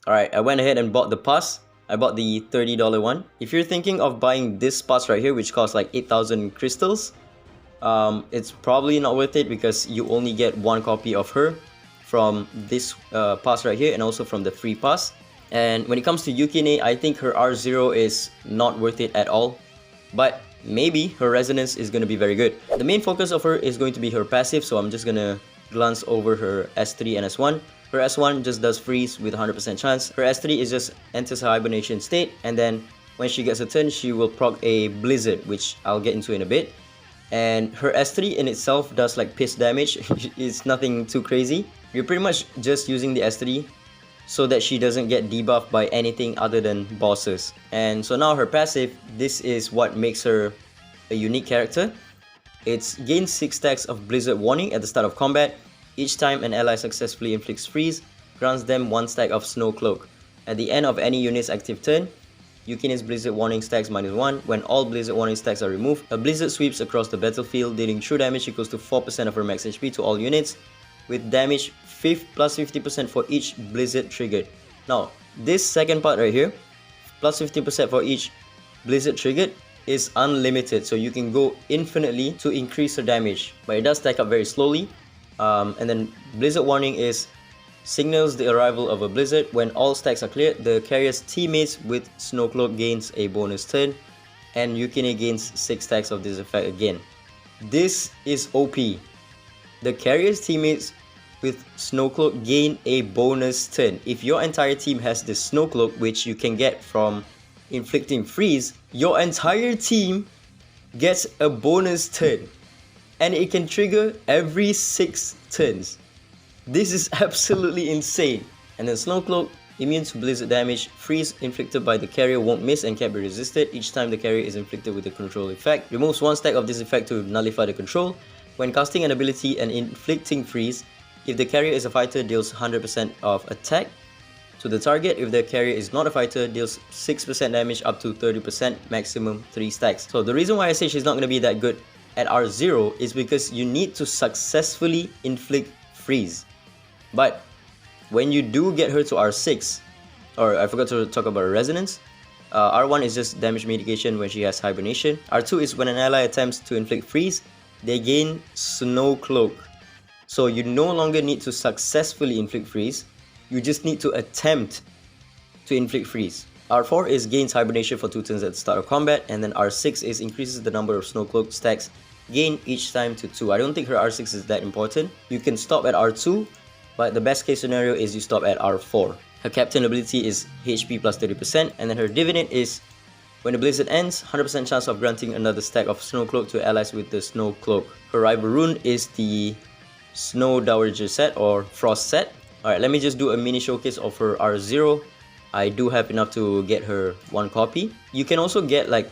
Alright, I went ahead and bought the pass. I bought the $30 one. If you're thinking of buying this pass right here, which costs like 8,000 crystals, it's probably not worth it because you only get one copy of her from this pass right here and also from the free pass. And when it comes to Yukine, I think her R0 is not worth it at all. But maybe her resonance is going to be very good. The main focus of her is going to be her passive, so I'm just going to glance over her S3 and S1. Her S1 just does freeze with 100% chance. Her S3 is just enters her hibernation state, and then when she gets a turn, she will proc a blizzard, which I'll get into in a bit. And her S3 in itself does like piss damage. It's nothing too crazy. You're pretty much just using the S3 so that she doesn't get debuffed by anything other than bosses. And so now her passive, this is what makes her a unique character. It's gains 6 stacks of Blizzard Warning at the start of combat. Each time an ally successfully inflicts freeze, grants them 1 stack of Snow Cloak. At the end of any unit's active turn, Yukine's Blizzard Warning stacks -1. When all Blizzard Warning stacks are removed, a Blizzard sweeps across the battlefield, dealing true damage equals to 4% of her max HP to all units, with damage plus 50% for each Blizzard triggered. Now, this second part right here, plus 50% for each Blizzard triggered, is unlimited, so you can go infinitely to increase her damage, but it does stack up very slowly. And then Blizzard Warning is signals the arrival of a blizzard. When all stacks are cleared, the carrier's teammates with Snowcloak gains a bonus turn, and Yukine gains 6 stacks of this effect again. This is OP. The carrier's teammates with Snowcloak gain a bonus turn. If your entire team has the Snowcloak, which you can get from inflicting freeze, your entire team gets a bonus turn, and it can trigger every 6 turns. This is absolutely insane. And then Snowcloak, immune to blizzard damage. Freeze inflicted by the carrier won't miss and can't be resisted each time the carrier is inflicted with the control effect. Removes 1 stack of this effect to nullify the control. When casting an ability and inflicting freeze, if the carrier is a fighter, deals 100% of attack to the target. If the carrier is not a fighter, deals 6% damage up to 30%, maximum 3 stacks. So the reason why I say she's not going to be that good at R0 is because you need to successfully inflict freeze. But when you do get her to R6, or I forgot to talk about her resonance, R1 is just damage mitigation when she has hibernation. R2 is when an ally attempts to inflict freeze, they gain Snow Cloak. So you no longer need to successfully inflict freeze, you just need to attempt to inflict freeze. R4 is gains hibernation for 2 turns at the start of combat, and then R6 is increases the number of Snow Cloak stacks gained each time to 2. I don't think her R6 is that important. You can stop at R2, but the best case scenario is you stop at R4. Her captain ability is HP plus 30%, and then her dividend is when the blizzard ends, 100% chance of granting another stack of Snow Cloak to allies with the Snow Cloak. Her rival rune is the Snow Dowager set or Frost set. Alright, let me just do a mini showcase of her R0. I do have enough to get her 1 copy. You can also get like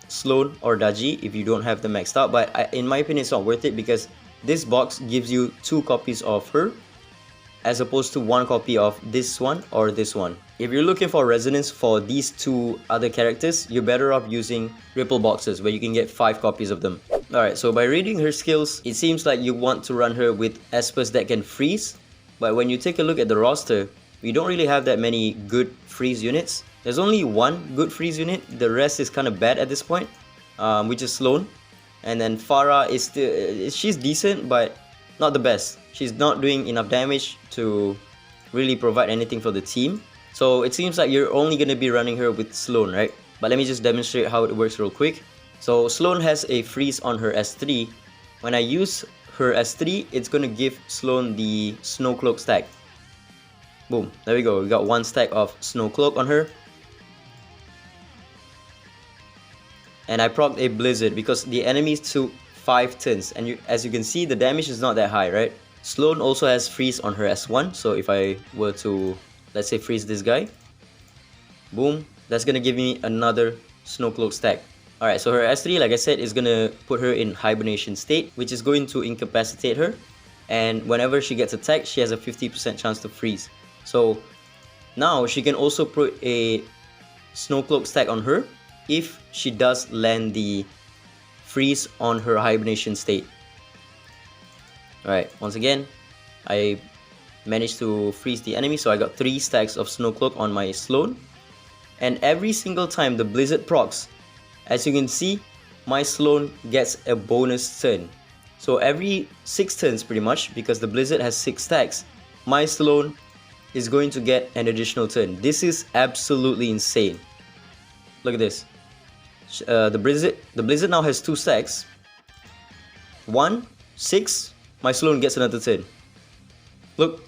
Sloan or Daji if you don't have them maxed out, but in my opinion it's not worth it because this box gives you 2 copies of her as opposed to 1 copy of this one or this one. If you're looking for resonance for these 2 other characters, you're better off using Ripple boxes where you can get 5 copies of them. Alright, so by reading her skills, it seems like you want to run her with Espers that can freeze, but when you take a look at the roster, we don't really have that many good freeze units. There's only 1 good freeze unit, the rest is kind of bad at this point, which is Sloan. And then Farah is still, she's decent, but not the best. She's not doing enough damage to really provide anything for the team. So it seems like you're only going to be running her with Sloan, right? But let me just demonstrate how it works real quick. So Sloan has a freeze on her S3. When I use her S3, it's going to give Sloan the Snow Cloak stack. Boom, there we go. We got 1 stack of Snow Cloak on her. And I procced a blizzard because the enemies took 5 turns, and as you can see, the damage is not that high, right? Sloan also has freeze on her S1, so if I were to, let's say, freeze this guy, boom, that's gonna give me another Snow Cloak stack. Alright, so her S3, like I said, is gonna put her in hibernation state, which is going to incapacitate her, and whenever she gets attacked, she has a 50% chance to freeze. So now she can also put a Snow Cloak stack on her if she does land the freeze on her hibernation state. Alright, once again, I managed to freeze the enemy. So I got 3 stacks of Snow Cloak on my Sloan. And every single time the Blizzard procs, as you can see, my Sloan gets a bonus turn. So every 6 turns pretty much, because the Blizzard has 6 stacks, my Sloan is going to get an additional turn. This is absolutely insane. Look at this. The Blizzard now has 2 stacks. 1, 6, my Sloan gets another turn. Look,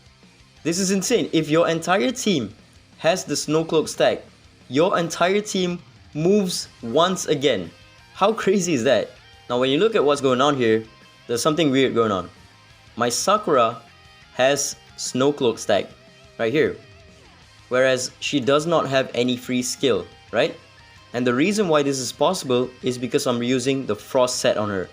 this is insane. If your entire team has the Snow Cloak stack, your entire team moves once again. How crazy is that? Now when you look at what's going on here, there's something weird going on. My Sakura has Snow Cloak stack right here, whereas she does not have any free skill, right? And the reason why this is possible is because I'm using the Frost set on her,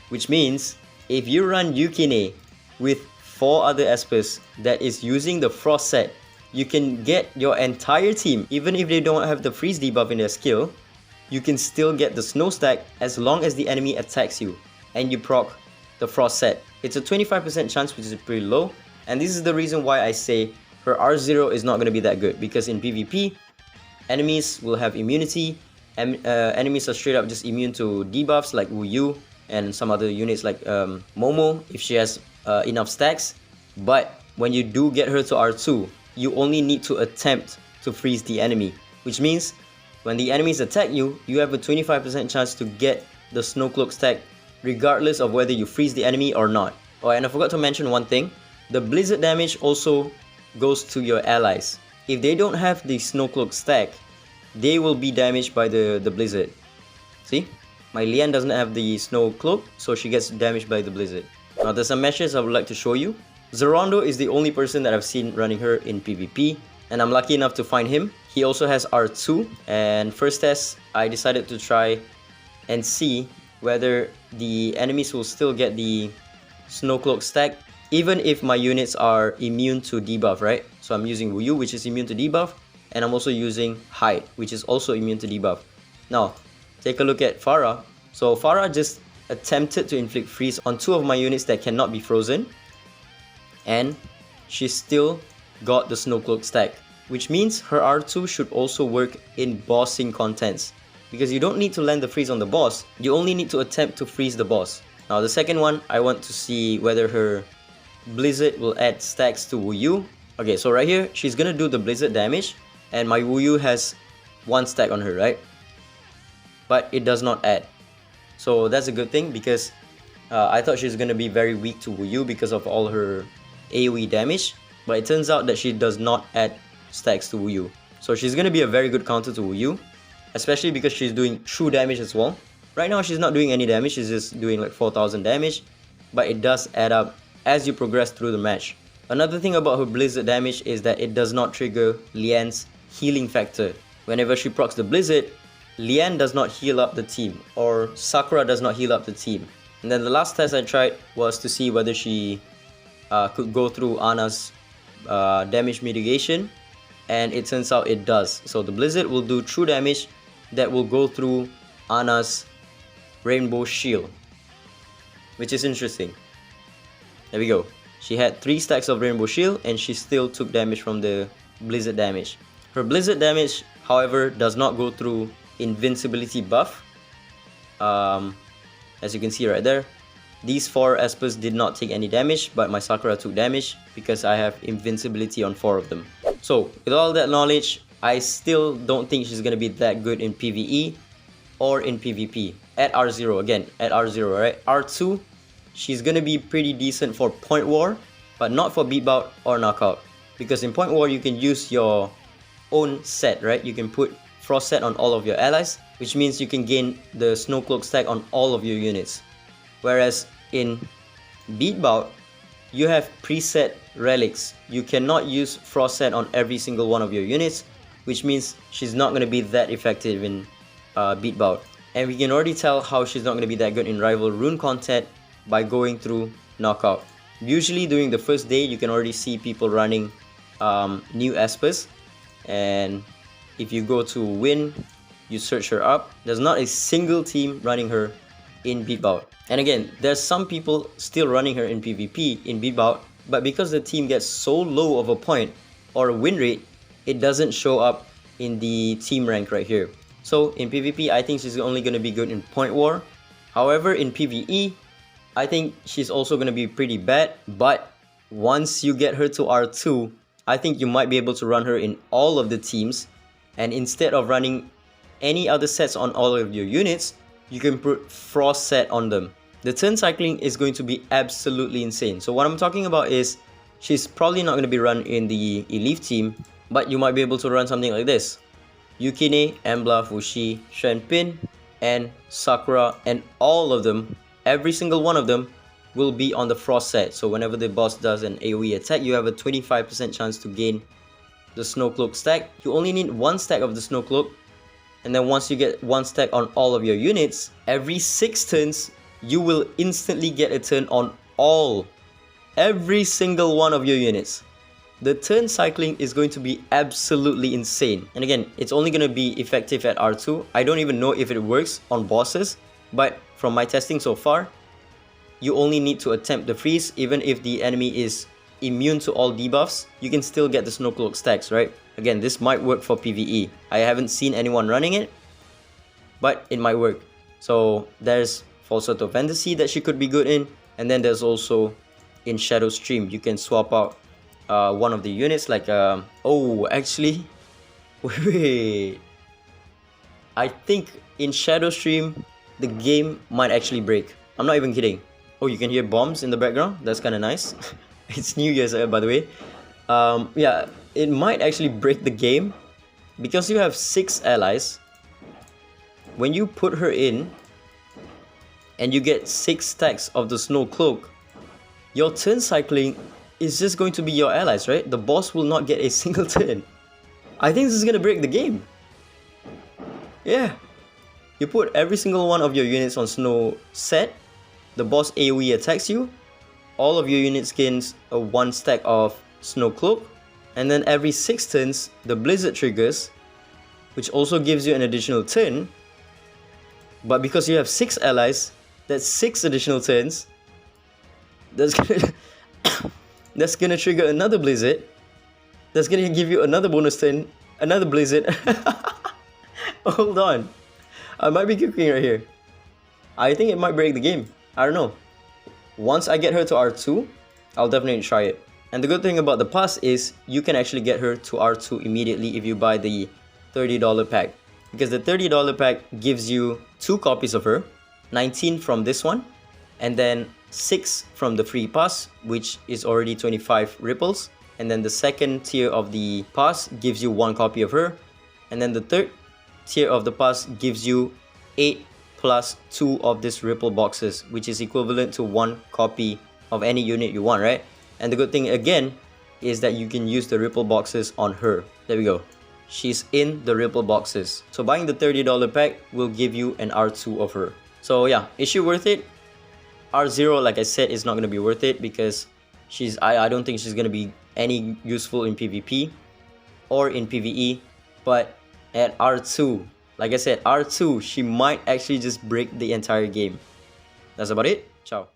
which means if you run Yukine with 4 other Espers that is using the Frost set, you can get your entire team, even if they don't have the freeze debuff in their skill, you can still get the snow stack as long as the enemy attacks you and you proc the Frost set. It's a 25% chance, which is pretty low, and this is the reason why I say her R0 is not going to be that good, because in PvP, enemies will have immunity, and enemies are straight up just immune to debuffs like Wu Yu and some other units like Momo if she has enough stacks. But when you do get her to R2, you only need to attempt to freeze the enemy, which means when the enemies attack you, you have a 25% chance to get the Snow Cloak stack regardless of whether you freeze the enemy or not. Oh, and I forgot to mention one thing. The Blizzard damage also goes to your allies. If they don't have the Snow Cloak stack, they will be damaged by the Blizzard. See? My Lian doesn't have the Snow Cloak, so she gets damaged by the Blizzard. Now there's some meshes I would like to show you. Zerondo is the only person that I've seen running her in PvP, and I'm lucky enough to find him. He also has R2, and first test, I decided to try and see whether the enemies will still get the Snow Cloak stack, even if my units are immune to debuff, right? So I'm using Wu Yu, which is immune to debuff, and I'm also using Hide, which is also immune to debuff. Now, take a look at Pharah. So Pharah just attempted to inflict freeze on 2 of my units that cannot be frozen, and she still got the Snow Cloak stack, which means her R2 should also work in bossing contents, because you don't need to land the freeze on the boss, you only need to attempt to freeze the boss. Now the second one, I want to see whether her Blizzard will add stacks to Wu Yu. Okay, so right here, she's gonna do the Blizzard damage, and my Wu Yu has 1 stack on her, right? But it does not add. So that's a good thing, because I thought she was gonna be very weak to Wu Yu because of all her AoE damage, but it turns out that she does not add stacks to Wu Yu. So she's gonna be a very good counter to Wu Yu, especially because she's doing true damage as well. Right now she's not doing any damage, she's just doing like 4,000 damage, but it does add up as you progress through the match. Another thing about her Blizzard damage is that it does not trigger Lian's healing factor. Whenever she procs the Blizzard, Lian does not heal up the team, or Sakura does not heal up the team. And then the last test I tried was to see whether she could go through Ana's damage mitigation, and it turns out it does. So the Blizzard will do true damage that will go through Ana's Rainbow Shield, which is interesting. There we go. She had 3 stacks of Rainbow Shield and she still took damage from the Blizzard damage. Her Blizzard damage, however, does not go through invincibility buff. As you can see right there, these 4 Espers did not take any damage, but my Sakura took damage because I have invincibility on 4 of them. So with all that knowledge, I still don't think she's gonna be that good in PvE or in PvP. At R0, again, at R0, right? R2, she's gonna be pretty decent for point war, but not for beat bout or knockout. Because in point war, you can use your own set, right? You can put Frost set on all of your allies, which means you can gain the Snow Cloak stack on all of your units. Whereas in beat bout, you have preset relics. You cannot use Frost set on every single one of your units, which means she's not going to be that effective in beat bout. And we can already tell how she's not going to be that good in rival rune content by going through knockout. Usually during the first day, you can already see people running new Espers, and if you go to win, you search her up, there's not a single team running her in beat bout. And again, there's some people still running her in PvP in beat bout, but because the team gets so low of a point or a win rate, it doesn't show up in the team rank right here. So in PvP, I think she's only going to be good in point war. However, in PvE, I think she's also going to be pretty bad, but once you get her to R2, I think you might be able to run her in all of the teams, and instead of running any other sets on all of your units, you can put Frost set on them. The turn cycling is going to be absolutely insane. So what I'm talking about is, she's probably not going to be run in the Elite team, but you might be able to run something like this. Yukine, Embla, Fushi, Shenpin, and Sakura, and all of them, every single one of them, will be on the Frost set. So whenever the boss does an AoE attack, you have a 25% chance to gain the Snow Cloak stack. You only need one stack of the Snow Cloak, and then once you get one stack on all of your units, every 6 turns, you will instantly get a turn on every single one of your units. The turn cycling is going to be absolutely insane. And again, it's only going to be effective at R2. I don't even know if it works on bosses, but from my testing so far, you only need to attempt the freeze. Even if the enemy is immune to all debuffs, you can still get the Snow Cloak stacks, right? Again, this might work for PvE. I haven't seen anyone running it, but it might work. So there's Falsetto Fantasy that she could be good in, and then there's also in Shadow Stream, you can swap out one of the units like oh, actually, wait, I think in Shadow Stream the game might actually break. I'm not even kidding. Oh, you can hear bombs in the background. That's kind of nice. It's New Year's, by the way. Yeah, it might actually break the game because you have 6 allies. When you put her in and you get 6 stacks of the Snow Cloak, your turn cycling is just going to be your allies, right? The boss will not get a single turn. I think this is going to break the game. Yeah. You put every single one of your units on Snow set, the boss AoE attacks you, all of your units gains a 1 stack of Snow Cloak, and then every 6 turns, the Blizzard triggers, which also gives you an additional turn. But because you have 6 allies, that's 6 additional turns. That's gonna trigger another Blizzard. That's gonna give you another bonus turn, another Blizzard. Hold on, I might be cooking right here. I think it might break the game. I don't know. Once I get her to R2, I'll definitely try it. And the good thing about the pass is you can actually get her to R2 immediately if you buy the $30 pack. Because the $30 pack gives you 2 copies of her, 19 from this one, and then 6 from the free pass, which is already 25 ripples. And then the second tier of the pass gives you 1 copy of her. And then the third tier of the pass gives you 8 plus 2 of these ripple boxes, which is equivalent to 1 copy of any unit you want, right? And the good thing again is that you can use the ripple boxes on her. There we go. She's in the ripple boxes. So buying the $30 pack will give you an R2 of her. So yeah, is she worth it? R0, like I said, is not going to be worth it because I don't think she's going to be any useful in PvP or in PvE. But at R2, like I said, R2, she might actually just break the entire game. That's about it. Ciao.